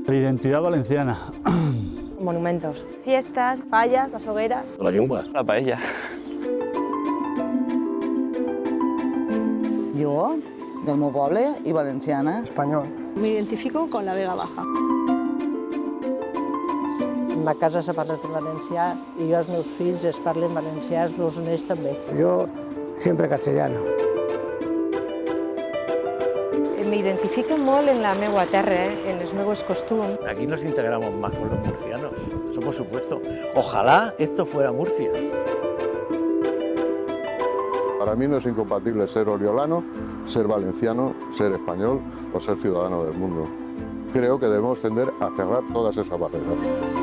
La identidad valenciana. Monumentos. Fiestas, fallas, las hogueras. La llengua. La paella. Jo, del meu poble i valenciana. Espanyol. Me identifico con la Vega Baja. En ma casa s'ha parlat en valencià i jo els meus fills es parlen valencià, els meus nets també. Yo siempre castellano. Me identifico molt en la meua terra, en els meus costums. Aquí nos integramos más con los murcianos, eso por supuesto. Ojalá esto fuera Murcia. Para mí no es incompatible ser oriolano, ser valenciano, ser español o ser ciudadano del mundo. Creo que debemos tender a cerrar todas esas barreras.